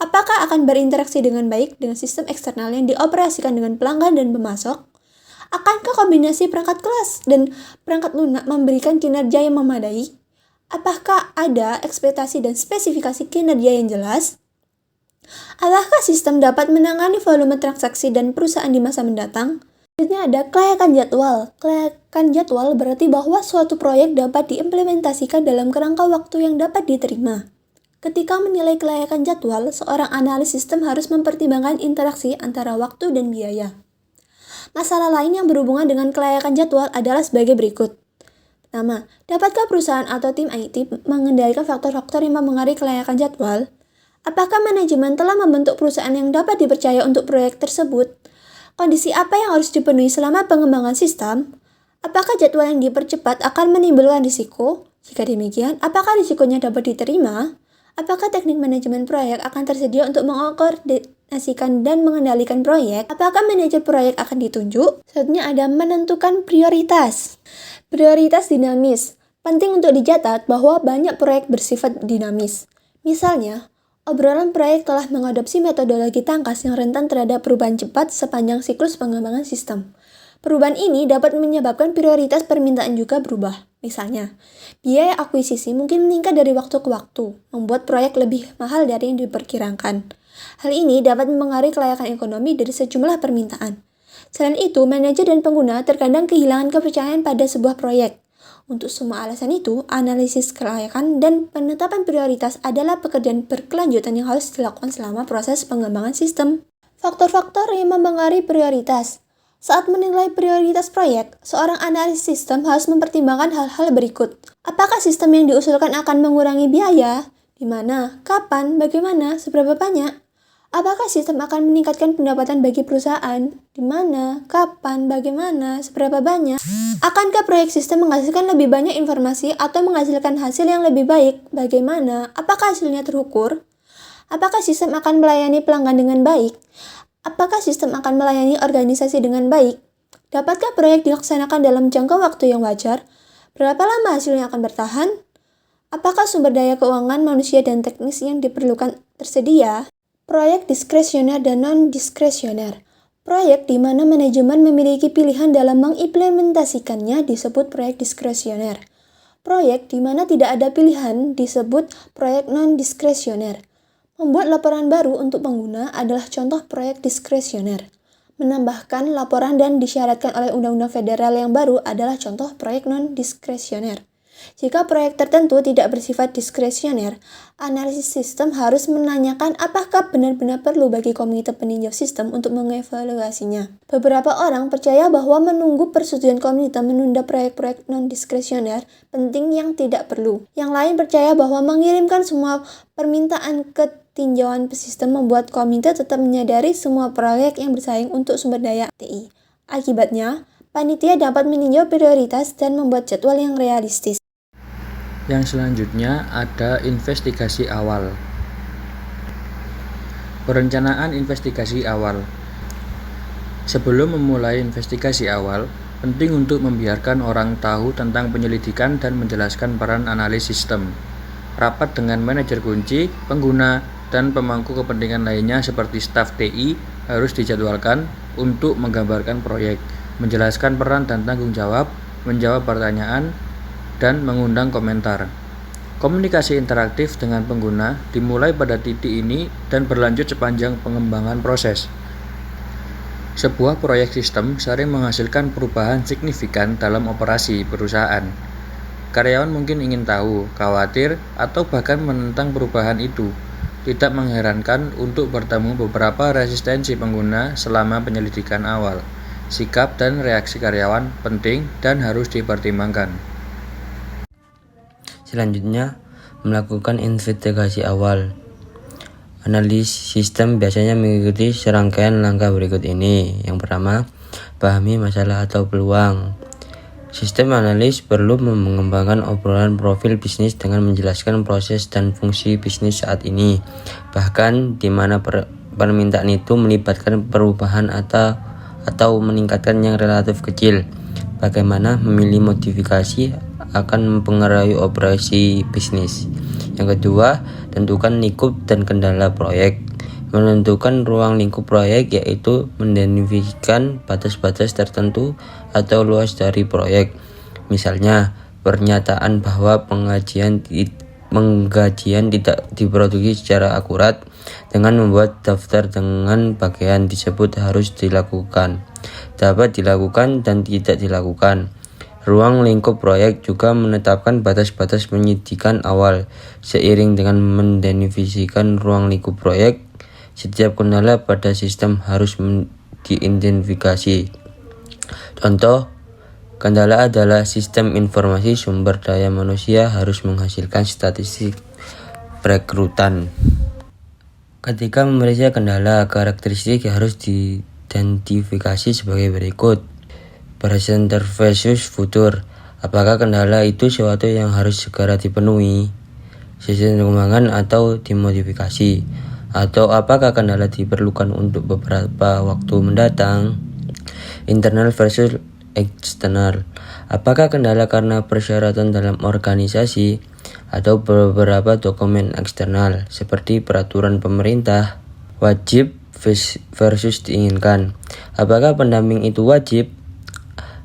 Apakah akan berinteraksi dengan baik dengan sistem eksternal yang dioperasikan dengan pelanggan dan pemasok? Akankah kombinasi perangkat keras dan perangkat lunak memberikan kinerja yang memadai? Apakah ada ekspektasi dan spesifikasi kinerja yang jelas? Apakah sistem dapat menangani volume transaksi dan perusahaan di masa mendatang? Selanjutnya ada kelayakan jadwal. Kelayakan jadwal berarti bahwa suatu proyek dapat diimplementasikan dalam kerangka waktu yang dapat diterima. Ketika menilai kelayakan jadwal, seorang analis sistem harus mempertimbangkan interaksi antara waktu dan biaya. Masalah lain yang berhubungan dengan kelayakan jadwal adalah sebagai berikut. Pertama, dapatkah perusahaan atau tim IT mengendalikan faktor-faktor yang mempengaruhi kelayakan jadwal? Apakah manajemen telah membentuk perusahaan yang dapat dipercaya untuk proyek tersebut? Kondisi apa yang harus dipenuhi selama pengembangan sistem? Apakah jadwal yang dipercepat akan menimbulkan risiko? Jika demikian, apakah risikonya dapat diterima? Apakah teknik manajemen proyek akan tersedia untuk mengkoordinasikan dan mengendalikan proyek? Apakah manajer proyek akan ditunjuk? Selanjutnya ada menentukan prioritas. Prioritas dinamis. Penting untuk dicatat bahwa banyak proyek bersifat dinamis. Misalnya, obrolan proyek telah mengadopsi metodologi tangkas yang rentan terhadap perubahan cepat sepanjang siklus pengembangan sistem. Perubahan ini dapat menyebabkan prioritas permintaan juga berubah. Misalnya, biaya akuisisi mungkin meningkat dari waktu ke waktu, membuat proyek lebih mahal dari yang diperkirakan. Hal ini dapat mempengaruhi kelayakan ekonomi dari sejumlah permintaan. Selain itu, manajer dan pengguna terkadang kehilangan kepercayaan pada sebuah proyek. Untuk semua alasan itu, analisis kelayakan dan penetapan prioritas adalah pekerjaan berkelanjutan yang harus dilakukan selama proses pengembangan sistem. Faktor-faktor yang mempengaruhi prioritas. Saat menilai prioritas proyek, seorang analis sistem harus mempertimbangkan hal-hal berikut. Apakah sistem yang diusulkan akan mengurangi biaya? Di mana? Kapan? Bagaimana? Seberapa banyak? Apakah sistem akan meningkatkan pendapatan bagi perusahaan? Di mana? Kapan? Bagaimana? Seberapa banyak? Akankah proyek sistem menghasilkan lebih banyak informasi atau menghasilkan hasil yang lebih baik? Bagaimana? Apakah hasilnya terukur? Apakah sistem akan melayani pelanggan dengan baik? Apakah sistem akan melayani organisasi dengan baik? Dapatkah proyek dilaksanakan dalam jangka waktu yang wajar? Berapa lama hasilnya akan bertahan? Apakah sumber daya keuangan, manusia, dan teknis yang diperlukan tersedia? Proyek diskresioner dan non-diskresioner. Proyek di mana manajemen memiliki pilihan dalam mengimplementasikannya disebut proyek diskresioner. Proyek di mana tidak ada pilihan disebut proyek non-diskresioner. Membuat laporan baru untuk pengguna adalah contoh proyek diskresioner. Menambahkan laporan dan disyaratkan oleh undang-undang federal yang baru adalah contoh proyek non-diskresioner. Jika proyek tertentu tidak bersifat diskresioner, analisis sistem harus menanyakan apakah benar-benar perlu bagi komite peninjau sistem untuk mengevaluasinya. Beberapa orang percaya bahwa menunggu persetujuan komite menunda proyek-proyek non-diskresioner penting yang tidak perlu. Yang lain percaya bahwa mengirimkan semua permintaan ke tinjauan sistem membuat komite tetap menyadari semua proyek yang bersaing untuk sumber daya TI. Akibatnya, panitia dapat meninjau prioritas dan membuat jadwal yang realistis. Yang selanjutnya ada investigasi awal. Perencanaan investigasi awal. Sebelum memulai investigasi awal, penting untuk membiarkan orang tahu tentang penyelidikan dan menjelaskan peran analis sistem. Rapat dengan manajer kunci, pengguna, dan pemangku kepentingan lainnya seperti staf TI harus dijadwalkan untuk menggambarkan proyek, menjelaskan peran dan tanggung jawab, menjawab pertanyaan, dan mengundang komentar. Komunikasi interaktif dengan pengguna dimulai pada titik ini dan berlanjut sepanjang pengembangan proses. Sebuah proyek sistem sering menghasilkan perubahan signifikan dalam operasi perusahaan. Karyawan mungkin ingin tahu, khawatir, atau bahkan menentang perubahan itu. Tidak mengherankan untuk bertemu beberapa resistensi pengguna selama penyelidikan awal. Sikap dan reaksi karyawan penting dan harus dipertimbangkan. Selanjutnya, melakukan investigasi awal. Analis sistem biasanya mengikuti serangkaian langkah berikut ini. Yang pertama, pahami masalah atau peluang. Sistem analis perlu mengembangkan obrolan profil bisnis dengan menjelaskan proses dan fungsi bisnis saat ini, bahkan di mana permintaan itu melibatkan perubahan atau meningkatkan yang relatif kecil. Bagaimana memilih modifikasi akan mempengaruhi operasi bisnis. Yang kedua, tentukan lingkup dan kendala proyek. Menentukan ruang lingkup proyek yaitu mendefinisikan batas-batas tertentu atau luas dari proyek. Misalnya, pernyataan bahwa penggajian tidak diproduksi secara akurat dengan membuat daftar dengan bagian tersebut harus dilakukan, dapat dilakukan dan tidak dilakukan. Ruang lingkup proyek juga menetapkan batas-batas penyidikan awal. Seiring dengan mendefinisikan ruang lingkup proyek, setiap kendala pada sistem harus diidentifikasi. Contoh, kendala adalah sistem informasi sumber daya manusia harus menghasilkan statistik perekrutan. Ketika memeriksa kendala, karakteristik harus diidentifikasi sebagai berikut. Presenter versus future. Apakah kendala itu sesuatu yang harus segera dipenuhi, sistem pengembangan atau dimodifikasi? Atau apakah kendala diperlukan untuk beberapa waktu mendatang? Internal versus eksternal. Apakah kendala karena persyaratan dalam organisasi atau beberapa dokumen eksternal seperti peraturan pemerintah? Wajib versus diinginkan. Apakah pendamping itu wajib?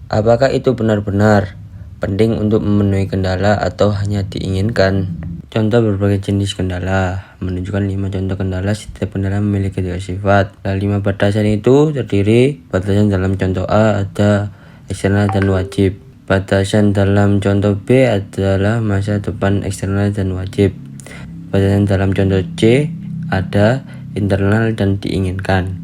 Apakah itu benar-benar penting untuk memenuhi kendala atau hanya diinginkan? Contoh berbagai jenis kendala. Menunjukkan 5 contoh kendala. Setiap kendala memiliki 3 sifat. 5 batasan itu terdiri batasan dalam contoh A ada eksternal dan wajib. Batasan dalam contoh B adalah masa depan eksternal dan wajib. Batasan dalam contoh C ada internal dan diinginkan.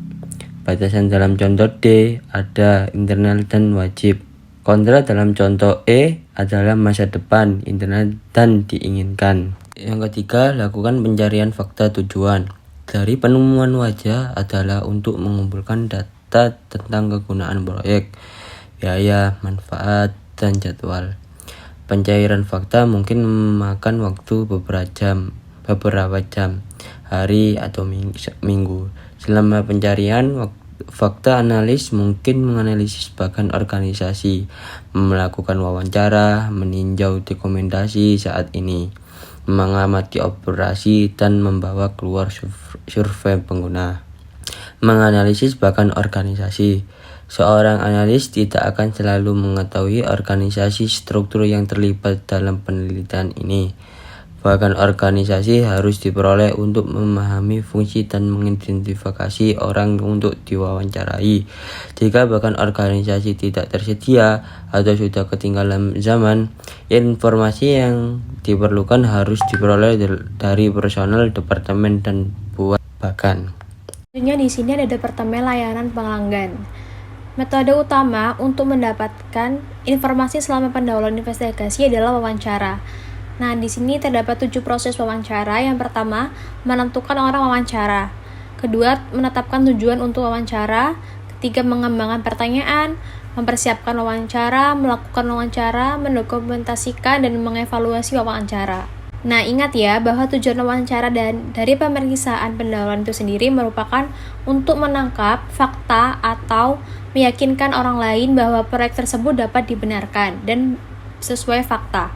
Batasan dalam contoh D ada internal dan wajib. Kontra dalam contoh E adalah masa depan, internal dan diinginkan. Yang ketiga, lakukan pencarian fakta tujuan. Dari penemuan wajah adalah untuk mengumpulkan data tentang kegunaan proyek, biaya, manfaat, dan jadwal. Pencairan fakta mungkin memakan waktu beberapa jam, hari atau minggu. Selama pencarian fakta, analis mungkin menganalisis bagian organisasi, melakukan wawancara, meninjau dokumentasi saat ini, mengamati operasi, dan membawa keluar survei pengguna. Menganalisis bagian organisasi. Seorang analis tidak akan selalu mengetahui organisasi struktur yang terlibat dalam penelitian ini. Bahkan organisasi harus diperoleh untuk memahami fungsi dan mengidentifikasi orang untuk diwawancarai. Jika bahkan organisasi tidak tersedia atau sudah ketinggalan zaman, informasi yang diperlukan harus diperoleh dari personal departemen dan buat bahkan. Tentunya di sini ada departemen layanan pelanggan. Metode utama untuk mendapatkan informasi selama pendahuluan investigasi adalah wawancara. Nah, di sini terdapat 7 proses wawancara. Yang pertama, menentukan orang wawancara. Kedua, menetapkan tujuan untuk wawancara. Ketiga, mengembangkan pertanyaan, mempersiapkan wawancara, melakukan wawancara, mendokumentasikan, dan mengevaluasi wawancara. Nah, ingat ya bahwa tujuan wawancara dan dari pemeriksaan pendahuluan itu sendiri merupakan untuk menangkap fakta atau meyakinkan orang lain bahwa proyek tersebut dapat dibenarkan dan sesuai fakta.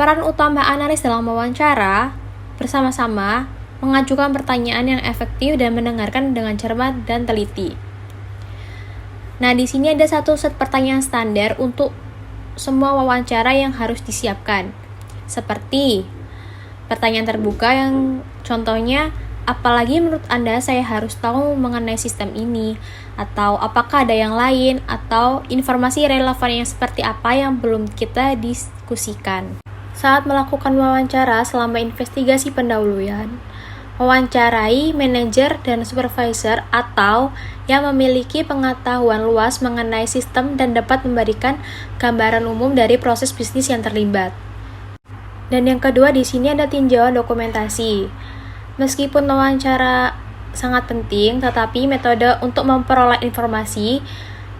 Peran utama analis dalam wawancara bersama-sama mengajukan pertanyaan yang efektif dan mendengarkan dengan cermat dan teliti. Nah, di sini ada satu set pertanyaan standar untuk semua wawancara yang harus disiapkan. Seperti pertanyaan terbuka yang contohnya, apalagi menurut Anda saya harus tahu mengenai sistem ini, atau apakah ada yang lain, atau informasi relevan yang seperti apa yang belum kita diskusikan. Saat melakukan wawancara selama investigasi pendahuluan, wawancarai manajer dan supervisor atau yang memiliki pengetahuan luas mengenai sistem dan dapat memberikan gambaran umum dari proses bisnis yang terlibat. Dan yang kedua di sini ada tinjauan dokumentasi. Meskipun wawancara sangat penting, tetapi metode untuk memperoleh informasi,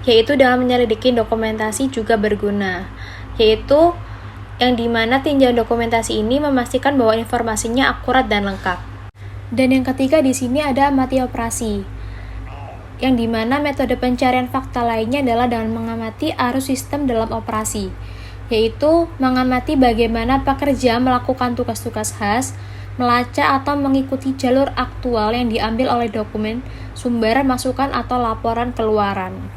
yaitu dalam menyelidiki dokumentasi juga berguna, yaitu yang dimana tinjauan dokumentasi ini memastikan bahwa informasinya akurat dan lengkap. Dan yang ketiga di sini ada amati operasi, yang dimana metode pencarian fakta lainnya adalah dengan mengamati arus sistem dalam operasi, yaitu mengamati bagaimana pekerja melakukan tugas-tugas khas, melacak atau mengikuti jalur aktual yang diambil oleh dokumen, sumber, masukan, atau laporan keluaran.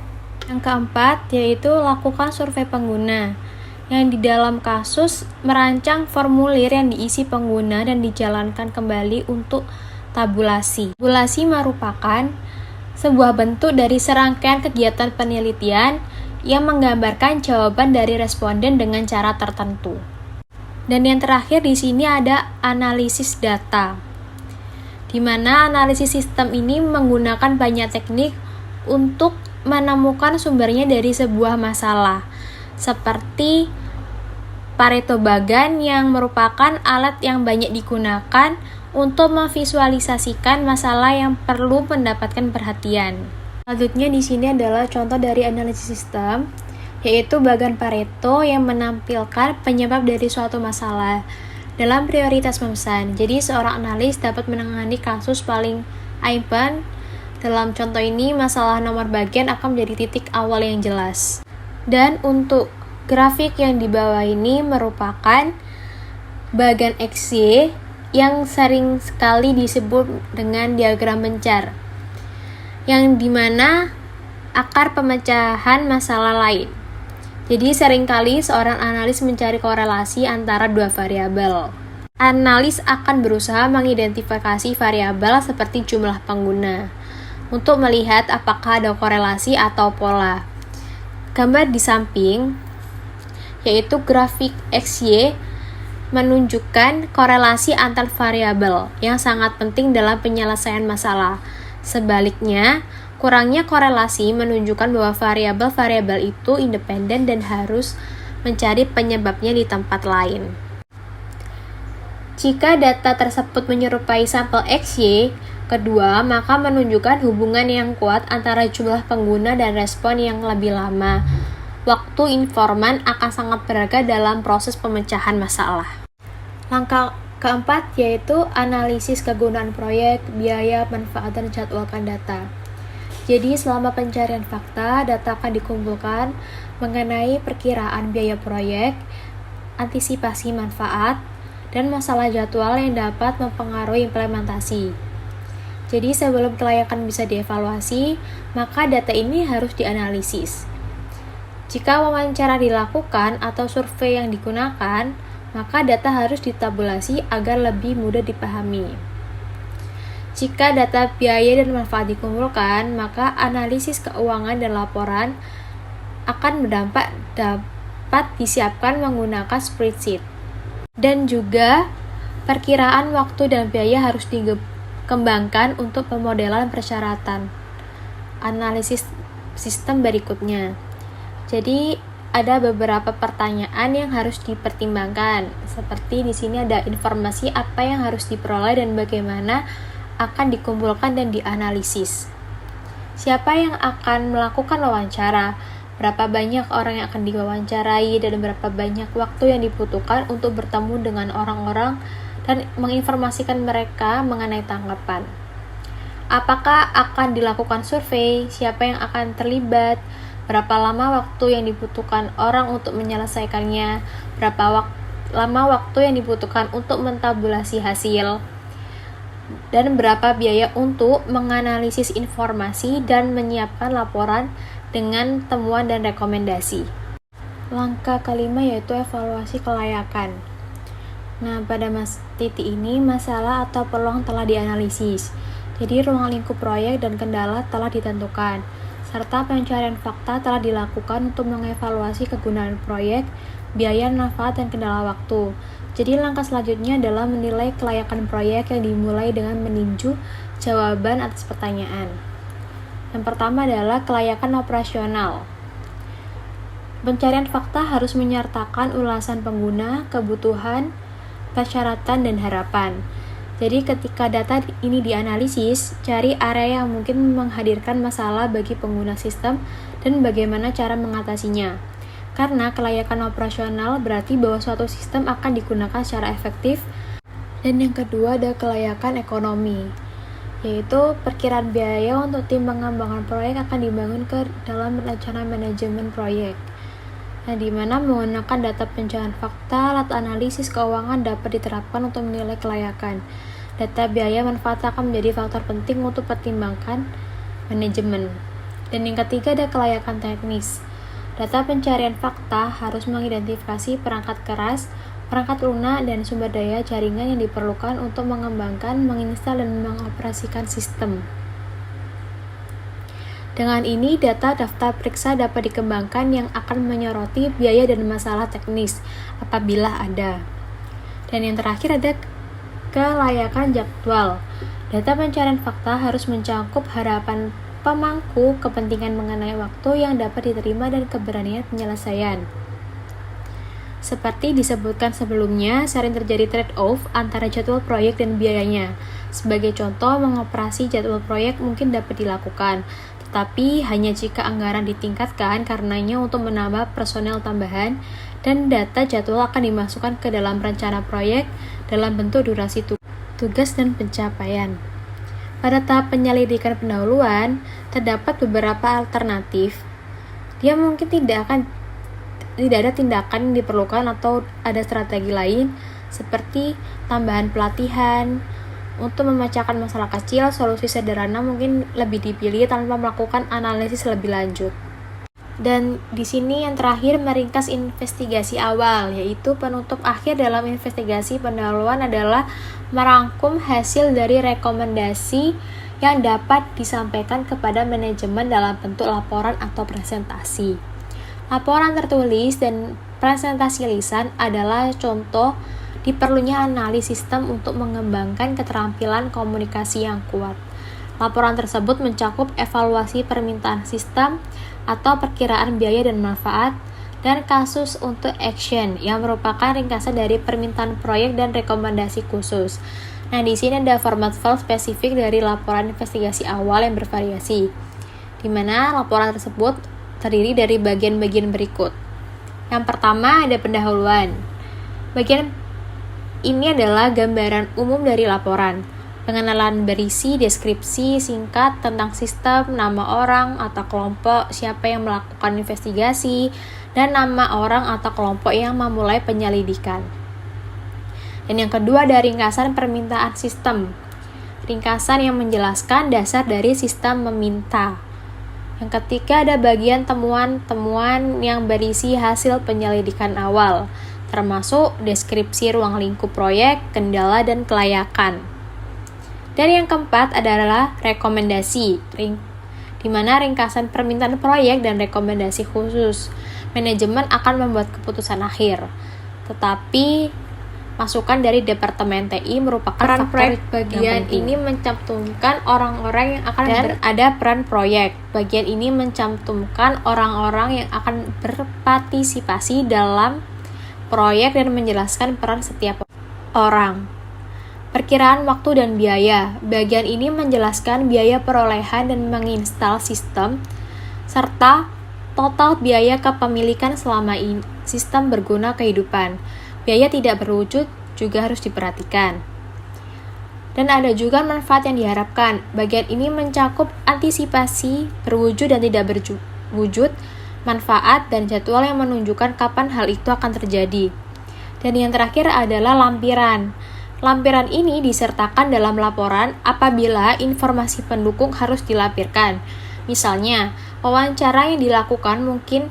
Yang keempat, yaitu lakukan survei pengguna, yang di dalam kasus merancang formulir yang diisi pengguna dan dijalankan kembali untuk tabulasi. Tabulasi merupakan sebuah bentuk dari serangkaian kegiatan penelitian yang menggambarkan jawaban dari responden dengan cara tertentu. Dan yang terakhir di sini ada analisis data, di mana analisis sistem ini menggunakan banyak teknik untuk menemukan sumbernya dari sebuah masalah, seperti Pareto Bagan yang merupakan alat yang banyak digunakan untuk memvisualisasikan masalah yang perlu mendapatkan perhatian. Selanjutnya di sini adalah contoh dari analisis sistem, yaitu Bagan Pareto yang menampilkan penyebab dari suatu masalah dalam prioritas memesan. Jadi seorang analis dapat menangani kasus paling urgent. Dalam contoh ini, masalah nomor bagian akan menjadi titik awal yang jelas. Dan untuk grafik yang di bawah ini merupakan bagan XY yang sering sekali disebut dengan diagram mencar, yang dimana akar pemecahan masalah lain. Jadi seringkali seorang analis mencari korelasi antara dua variabel. Analis akan berusaha mengidentifikasi variabel seperti jumlah pengguna untuk melihat apakah ada korelasi atau pola. Gambar di samping yaitu grafik XY menunjukkan korelasi antar variabel yang sangat penting dalam penyelesaian masalah. Sebaliknya, kurangnya korelasi menunjukkan bahwa variabel-variabel itu independen dan harus mencari penyebabnya di tempat lain. Jika data tersebut menyerupai sampel XY kedua, maka menunjukkan hubungan yang kuat antara jumlah pengguna dan respon yang lebih lama. Waktu informan akan sangat berharga dalam proses pemecahan masalah. Langkah keempat yaitu analisis kegunaan proyek, biaya, manfaat, dan jadwalkan data. Jadi selama pencarian fakta, data akan dikumpulkan mengenai perkiraan biaya proyek, antisipasi manfaat, dan masalah jadwal yang dapat mempengaruhi implementasi. Jadi sebelum kelayakan bisa dievaluasi, maka data ini harus dianalisis. Jika wawancara dilakukan atau survei yang digunakan, maka data harus ditabulasi agar lebih mudah dipahami. Jika data biaya dan manfaat dikumpulkan, maka analisis keuangan dan laporan akan dapat disiapkan menggunakan spreadsheet. Dan juga perkiraan waktu dan biaya harus dikembangkan untuk pemodelan persyaratan analisis sistem berikutnya. Jadi ada beberapa pertanyaan yang harus dipertimbangkan. Seperti di sini ada informasi apa yang harus diperoleh dan bagaimana akan dikumpulkan dan dianalisis. Siapa yang akan melakukan wawancara? Berapa banyak orang yang akan diwawancarai dan berapa banyak waktu yang dibutuhkan untuk bertemu dengan orang-orang dan menginformasikan mereka mengenai tanggapan. Apakah akan dilakukan survei? Siapa yang akan terlibat? Berapa lama waktu yang dibutuhkan orang untuk menyelesaikannya? Berapa lama waktu yang dibutuhkan untuk mentabulasi hasil? Dan berapa biaya untuk menganalisis informasi dan menyiapkan laporan dengan temuan dan rekomendasi. Langkah kelima yaitu evaluasi kelayakan. Nah, pada titik ini masalah atau peluang telah dianalisis. Jadi ruang lingkup proyek dan kendala telah ditentukan, serta pencarian fakta telah dilakukan untuk mengevaluasi kegunaan proyek, biaya, manfaat, dan kendala waktu. Jadi langkah selanjutnya adalah menilai kelayakan proyek yang dimulai dengan meninjau jawaban atas pertanyaan. Yang pertama adalah kelayakan operasional. Pencarian fakta harus menyertakan ulasan pengguna, kebutuhan, persyaratan, dan harapan. Jadi ketika data ini dianalisis, cari area yang mungkin menghadirkan masalah bagi pengguna sistem dan bagaimana cara mengatasinya. Karena kelayakan operasional berarti bahwa suatu sistem akan digunakan secara efektif Dan yang kedua ada kelayakan ekonomi, yaitu perkiraan biaya untuk tim pengembangan proyek akan dibangun ke dalam rencana manajemen proyek. Nah, di mana menggunakan data pencarian fakta, alat analisis keuangan dapat diterapkan untuk menilai kelayakan. Data biaya manfaat akan menjadi faktor penting untuk pertimbangkan manajemen. Dan yang ketiga ada kelayakan teknis. Data pencarian fakta harus mengidentifikasi perangkat keras, perangkat lunak, dan sumber daya jaringan yang diperlukan untuk mengembangkan, menginstal, dan mengoperasikan sistem. Dengan ini, data daftar periksa dapat dikembangkan yang akan menyoroti biaya dan masalah teknis apabila ada. Dan yang terakhir ada kelayakan jadwal. Data pencarian fakta harus mencakup harapan pemangku kepentingan mengenai waktu yang dapat diterima dan keberanian penyelesaian. Seperti disebutkan sebelumnya, sering terjadi trade-off antara jadwal proyek dan biayanya. Sebagai contoh, mengoperasi jadwal proyek mungkin dapat dilakukan, tetapi hanya jika anggaran ditingkatkan karenanya untuk menambah personel tambahan, dan data jadwal akan dimasukkan ke dalam rencana proyek dalam bentuk durasi tugas dan pencapaian. Pada tahap penyelidikan pendahuluan, terdapat beberapa alternatif. Dia mungkin tidak ada tindakan yang diperlukan atau ada strategi lain seperti tambahan pelatihan. Untuk memecahkan masalah kecil, solusi sederhana mungkin lebih dipilih tanpa melakukan analisis lebih lanjut. Dan di sini yang terakhir meringkas investigasi awal, yaitu penutup akhir dalam investigasi pendahuluan adalah merangkum hasil dari rekomendasi yang dapat disampaikan kepada manajemen dalam bentuk laporan atau presentasi. Laporan tertulis dan presentasi lisan adalah contoh diperlunya analisis sistem untuk mengembangkan keterampilan komunikasi yang kuat. Laporan tersebut mencakup evaluasi permintaan sistem atau perkiraan biaya dan manfaat, dan kasus untuk action yang merupakan ringkasan dari permintaan proyek dan rekomendasi khusus. Nah, di sini ada format file spesifik dari laporan investigasi awal yang bervariasi, di mana laporan tersebut terdiri dari bagian-bagian berikut. Yang pertama ada pendahuluan. Bagian ini adalah gambaran umum dari laporan. Pengenalan berisi deskripsi singkat tentang sistem, nama orang atau kelompok, siapa yang melakukan investigasi, dan nama orang atau kelompok yang memulai penyelidikan. Dan yang kedua ada ringkasan permintaan sistem. Ringkasan yang menjelaskan dasar dari sistem meminta. Yang ketiga ada bagian temuan-temuan yang berisi hasil penyelidikan awal, termasuk deskripsi ruang lingkup proyek, kendala, dan kelayakan. Dan yang keempat adalah rekomendasi, di mana ringkasan permintaan proyek dan rekomendasi khusus. Manajemen akan membuat keputusan akhir, tetapi masukan dari Departemen TI merupakan peran proyek. Bagian ini mencantumkan orang-orang yang akan ada peran proyek. Bagian ini mencantumkan orang-orang yang akan berpartisipasi dalam proyek dan menjelaskan peran setiap orang. Perkiraan waktu dan biaya. Bagian ini menjelaskan biaya perolehan dan menginstal sistem, serta total biaya kepemilikan selama sistem berguna kehidupan. Biaya tidak berwujud juga harus diperhatikan. Dan ada juga manfaat yang diharapkan. Bagian ini mencakup antisipasi, berwujud dan tidak berwujud, manfaat, dan jadwal yang menunjukkan kapan hal itu akan terjadi. Dan yang terakhir adalah lampiran. Lampiran ini disertakan dalam laporan apabila informasi pendukung harus dilampirkan. Misalnya, wawancara yang dilakukan mungkin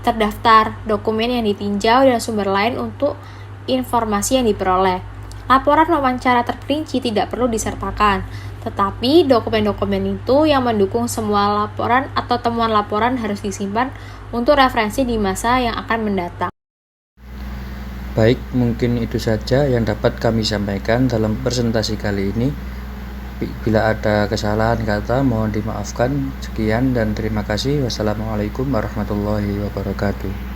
terdaftar, dokumen yang ditinjau, dan sumber lain untuk informasi yang diperoleh. Laporan wawancara terperinci tidak perlu disertakan, tetapi dokumen-dokumen itu yang mendukung semua laporan atau temuan laporan harus disimpan untuk referensi di masa yang akan mendatang. Baik, mungkin itu saja yang dapat kami sampaikan dalam presentasi kali ini. Bila ada kesalahan kata, mohon dimaafkan. Sekian dan terima kasih. Wassalamualaikum warahmatullahi wabarakatuh.